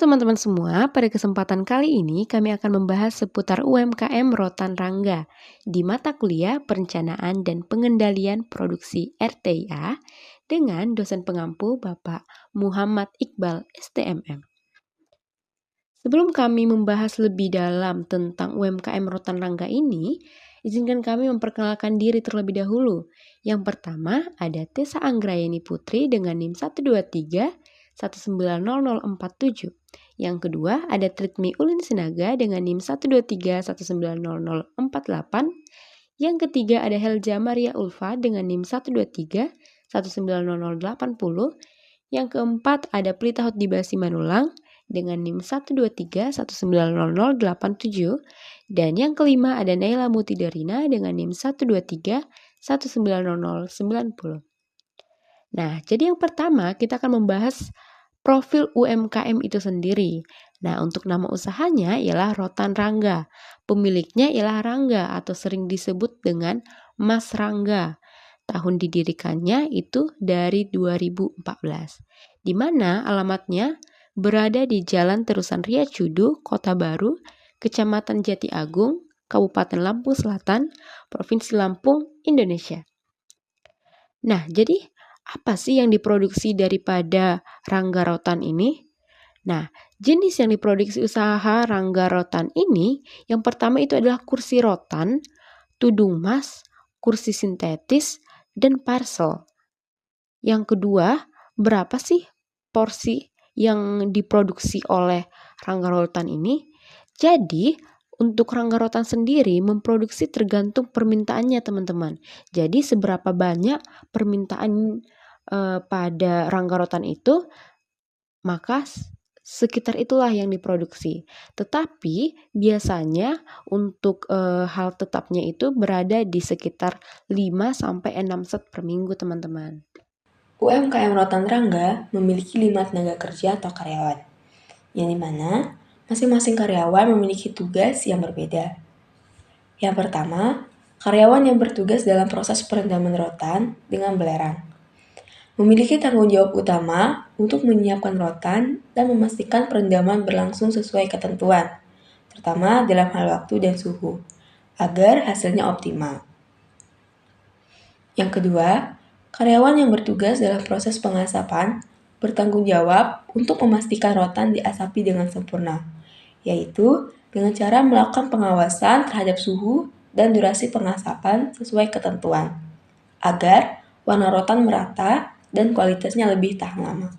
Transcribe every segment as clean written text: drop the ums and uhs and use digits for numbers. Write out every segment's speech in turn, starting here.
teman-teman semua, pada kesempatan kali ini kami akan membahas seputar UMKM Rotan Rangga di mata kuliah Perencanaan dan Pengendalian Produksi RTIA dengan dosen pengampu Bapak Muhammad Iqbal STMM. Sebelum kami membahas lebih dalam tentang UMKM Rotan Rangga ini, izinkan kami memperkenalkan diri terlebih dahulu. Yang pertama ada Tessa Anggrayani Putri dengan NIM 123-19047. Yang kedua ada Tritmi Ulin Sinaga dengan NIM 123-19048. Yang ketiga ada Helja Maria Ulfa dengan NIM 123-19080. Yang keempat ada Prita Hotdiba Simanulang dengan NIM 123-19087. Dan yang kelima ada Naila Mutidarina dengan NIM 123-19090. Nah, jadi yang pertama kita akan membahas profil UMKM itu sendiri. Nah, untuk nama usahanya ialah Rotan Rangga. Pemiliknya ialah Rangga atau sering disebut dengan Mas Rangga. Tahun didirikannya itu dari 2014. Di mana alamatnya berada di Jalan Terusan Ria Cudu, Kota Baru, Kecamatan Jati Agung, Kabupaten Lampung Selatan, Provinsi Lampung, Indonesia. Nah, jadi apa sih yang diproduksi daripada Rangga Rotan ini? Nah, jenis yang diproduksi usaha Rangga Rotan ini, yang pertama itu adalah kursi rotan, tudung mas, kursi sintetis, dan parcel. Yang kedua, berapa sih porsi yang diproduksi oleh Rangga Rotan ini? Jadi, untuk Rangga Rotan sendiri memproduksi tergantung permintaannya teman-teman. Jadi seberapa banyak permintaan pada Rangga Rotan itu, maka sekitar itulah yang diproduksi. Tetapi biasanya untuk hal tetapnya itu berada di sekitar 5-6 set per minggu teman-teman. UMKM Rotan Rangga memiliki 5 tenaga kerja atau karyawan, yang dimana masing-masing karyawan memiliki tugas yang berbeda. Yang pertama, karyawan yang bertugas dalam proses perendaman rotan dengan belerang. Memiliki tanggung jawab utama untuk menyiapkan rotan dan memastikan perendaman berlangsung sesuai ketentuan, terutama dalam hal waktu dan suhu, agar hasilnya optimal. Yang kedua, karyawan yang bertugas dalam proses pengasapan bertanggung jawab untuk memastikan rotan diasapi dengan sempurna, yaitu dengan cara melakukan pengawasan terhadap suhu dan durasi pengasapan sesuai ketentuan, agar warna rotan merata dan kualitasnya lebih tahan lama.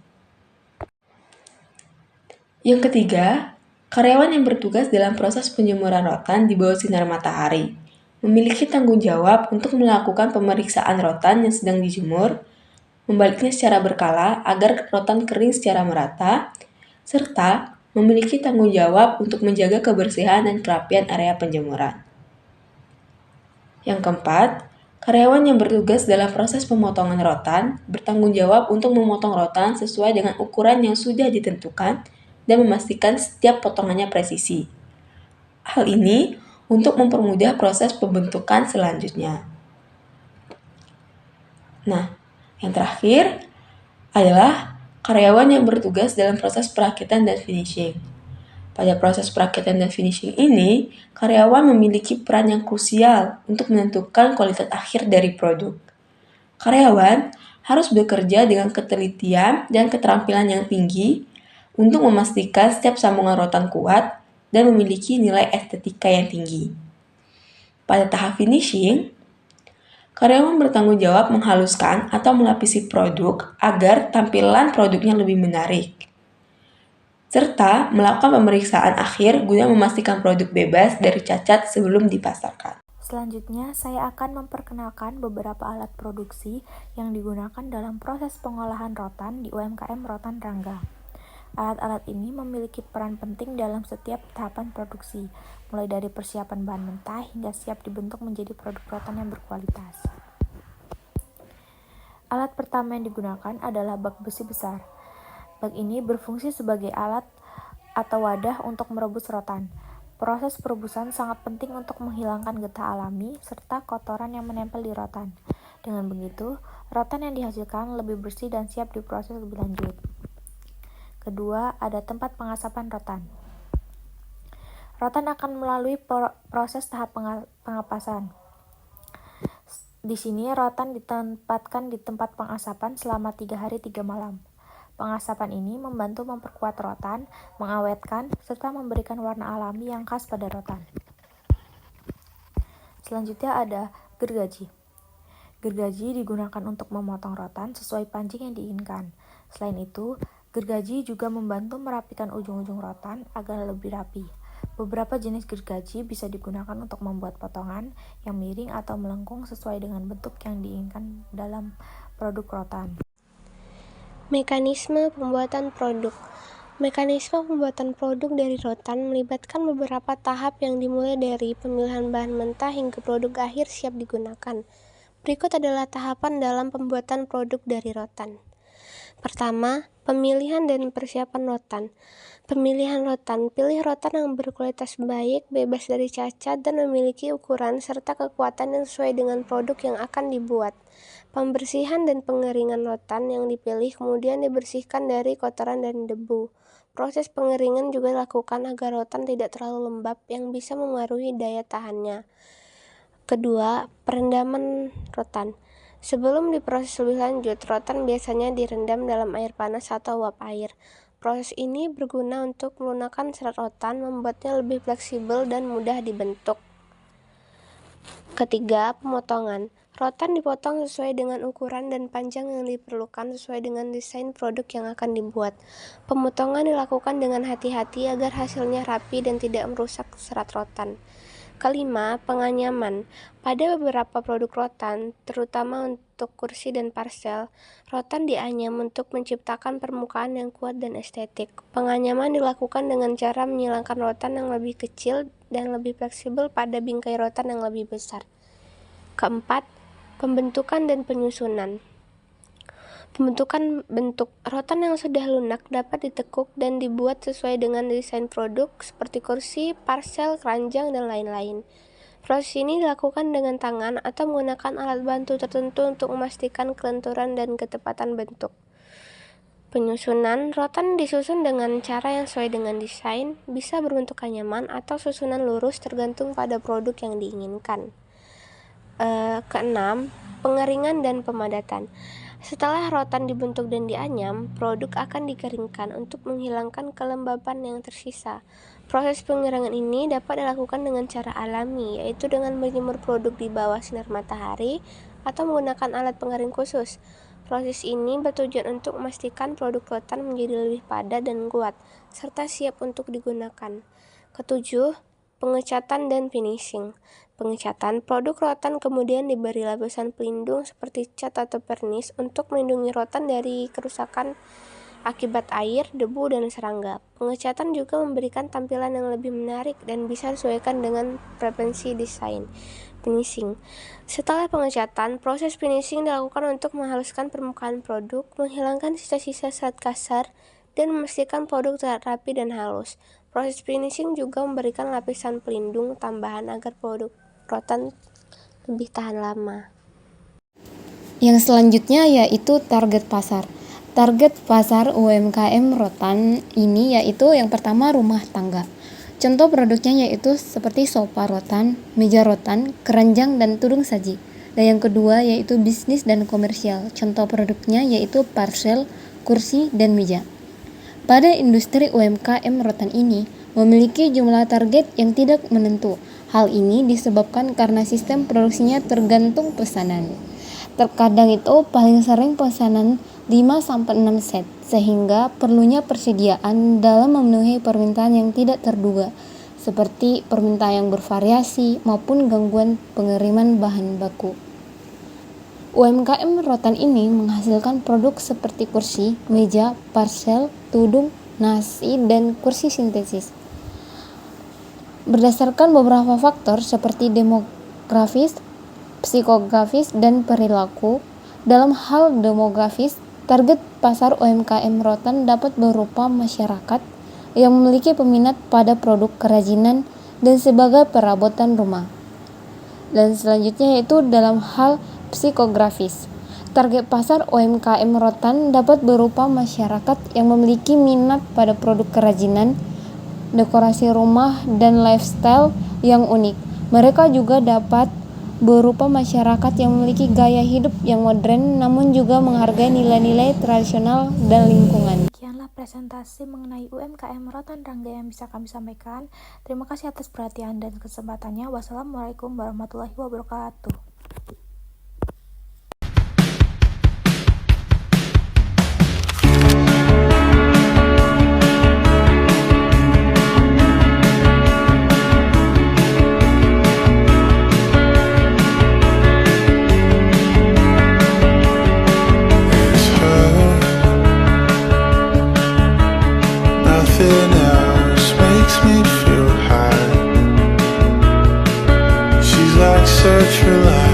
Yang ketiga, karyawan yang bertugas dalam proses penjemuran rotan di bawah sinar matahari memiliki tanggung jawab untuk melakukan pemeriksaan rotan yang sedang dijemur, membaliknya secara berkala agar rotan kering secara merata, serta memiliki tanggung jawab untuk menjaga kebersihan dan kerapian area penjemuran. Yang keempat, karyawan yang bertugas dalam proses pemotongan rotan bertanggung jawab untuk memotong rotan sesuai dengan ukuran yang sudah ditentukan dan memastikan setiap potongannya presisi. Hal ini untuk mempermudah proses pembentukan selanjutnya. Nah, yang terakhir adalah karyawan yang bertugas dalam proses perakitan dan finishing. Pada proses perakitan dan finishing ini, karyawan memiliki peran yang krusial untuk menentukan kualitas akhir dari produk. Karyawan harus bekerja dengan ketelitian dan keterampilan yang tinggi untuk memastikan setiap sambungan rotan kuat dan memiliki nilai estetika yang tinggi. Pada tahap finishing, karyawan bertanggung jawab menghaluskan atau melapisi produk agar tampilan produknya lebih menarik, serta melakukan pemeriksaan akhir guna memastikan produk bebas dari cacat sebelum dipasarkan. Selanjutnya, saya akan memperkenalkan beberapa alat produksi yang digunakan dalam proses pengolahan rotan di UMKM Rotan Rangga. Alat-alat ini memiliki peran penting dalam setiap tahapan produksi, mulai dari persiapan bahan mentah hingga siap dibentuk menjadi produk rotan yang berkualitas. Alat pertama yang digunakan adalah bak besi besar. Bak ini berfungsi sebagai alat atau wadah untuk merebus rotan. Proses perebusan sangat penting untuk menghilangkan getah alami serta kotoran yang menempel di rotan. Dengan begitu, rotan yang dihasilkan lebih bersih dan siap diproses lebih lanjut. Kedua, ada tempat pengasapan rotan. Rotan akan melalui proses tahap pengapasan. Di sini rotan ditempatkan di tempat pengasapan selama 3 hari 3 malam. Pengasapan ini membantu memperkuat rotan, mengawetkan, serta memberikan warna alami yang khas pada rotan. Selanjutnya ada gergaji. Gergaji digunakan untuk memotong rotan sesuai pancing yang diinginkan. Selain itu, gergaji juga membantu merapikan ujung-ujung rotan agar lebih rapi. Beberapa jenis gergaji bisa digunakan untuk membuat potongan yang miring atau melengkung sesuai dengan bentuk yang diinginkan dalam produk rotan. Mekanisme pembuatan produk. Mekanisme pembuatan produk dari rotan melibatkan beberapa tahap yang dimulai dari pemilihan bahan mentah hingga produk akhir siap digunakan. Berikut adalah tahapan dalam pembuatan produk dari rotan. Pertama, pemilihan dan persiapan rotan. Pemilihan rotan, pilih rotan yang berkualitas baik, bebas dari cacat, dan memiliki ukuran serta kekuatan yang sesuai dengan produk yang akan dibuat. Pembersihan dan pengeringan rotan yang dipilih kemudian dibersihkan dari kotoran dan debu. Proses pengeringan juga dilakukan agar rotan tidak terlalu lembab yang bisa memengaruhi daya tahannya. Kedua, perendaman rotan. Sebelum diproses lebih lanjut, rotan biasanya direndam dalam air panas atau uap air. Proses ini berguna untuk melunakkan serat rotan, membuatnya lebih fleksibel dan mudah dibentuk. Ketiga, pemotongan. Rotan dipotong sesuai dengan ukuran dan panjang yang diperlukan sesuai dengan desain produk yang akan dibuat. Pemotongan dilakukan dengan hati-hati agar hasilnya rapi dan tidak merusak serat rotan. Kelima, penganyaman. Pada beberapa produk rotan, terutama untuk kursi dan parsel, rotan dianyam untuk menciptakan permukaan yang kuat dan estetik. Penganyaman dilakukan dengan cara menyilangkan rotan yang lebih kecil dan lebih fleksibel pada bingkai rotan yang lebih besar. Keempat, pembentukan dan penyusunan. Pembentukan bentuk rotan yang sudah lunak dapat ditekuk dan dibuat sesuai dengan desain produk seperti kursi, parsel, keranjang, dan lain-lain. Proses ini dilakukan dengan tangan atau menggunakan alat bantu tertentu untuk memastikan kelenturan dan ketepatan bentuk. Penyusunan, rotan disusun dengan cara yang sesuai dengan desain, bisa berbentuk anyaman atau susunan lurus tergantung pada produk yang diinginkan. Keenam, pengeringan dan pemadatan. Setelah rotan dibentuk dan dianyam, produk akan dikeringkan untuk menghilangkan kelembapan yang tersisa. Proses pengeringan ini dapat dilakukan dengan cara alami, yaitu dengan menjemur produk di bawah sinar matahari atau menggunakan alat pengering khusus. Proses ini bertujuan untuk memastikan produk rotan menjadi lebih padat dan kuat, serta siap untuk digunakan. Ketujuh, pengecatan dan finishing. Pengecatan, produk rotan kemudian diberi lapisan pelindung seperti cat atau vernis untuk melindungi rotan dari kerusakan akibat air, debu, dan serangga. Pengecatan juga memberikan tampilan yang lebih menarik dan bisa disesuaikan dengan preferensi desain. Finishing. Setelah pengecatan, proses finishing dilakukan untuk menghaluskan permukaan produk, menghilangkan sisa-sisa serat kasar, dan memastikan produk terlihat rapi dan halus. Proses finishing juga memberikan lapisan pelindung tambahan agar produk rotan lebih tahan lama. Yang selanjutnya yaitu target pasar. Target pasar UMKM rotan ini yaitu yang pertama rumah tangga. Contoh produknya yaitu seperti sofa rotan, meja rotan, keranjang, dan tudung saji. Dan yang kedua yaitu bisnis dan komersial. Contoh produknya yaitu parsel, kursi, dan meja. Pada industri UMKM rotan ini memiliki jumlah target yang tidak menentu. Hal ini disebabkan karena sistem produksinya tergantung pesanan. Terkadang itu paling sering pesanan 5-6 set, sehingga perlunya persediaan dalam memenuhi permintaan yang tidak terduga, seperti permintaan yang bervariasi maupun gangguan pengiriman bahan baku. UMKM rotan ini menghasilkan produk seperti kursi, meja, parsel, tudung, nasi, dan kursi sintesis. Berdasarkan beberapa faktor seperti demografis, psikografis, dan perilaku. Dalam hal demografis, target pasar UMKM rotan dapat berupa masyarakat yang memiliki peminat pada produk kerajinan dan sebagai perabotan rumah. Dan selanjutnya yaitu dalam hal psikografis. Target pasar UMKM Rotan dapat berupa masyarakat yang memiliki minat pada produk kerajinan, dekorasi rumah, dan lifestyle yang unik. Mereka juga dapat berupa masyarakat yang memiliki gaya hidup yang modern namun juga menghargai nilai-nilai tradisional dan lingkungan. Sekianlah presentasi mengenai UMKM Rotan Rangga yang bisa kami sampaikan. Terima kasih atas perhatian dan kesempatannya. Wassalamualaikum warahmatullahi wabarakatuh. Nothing else makes me feel high. She's like such a light.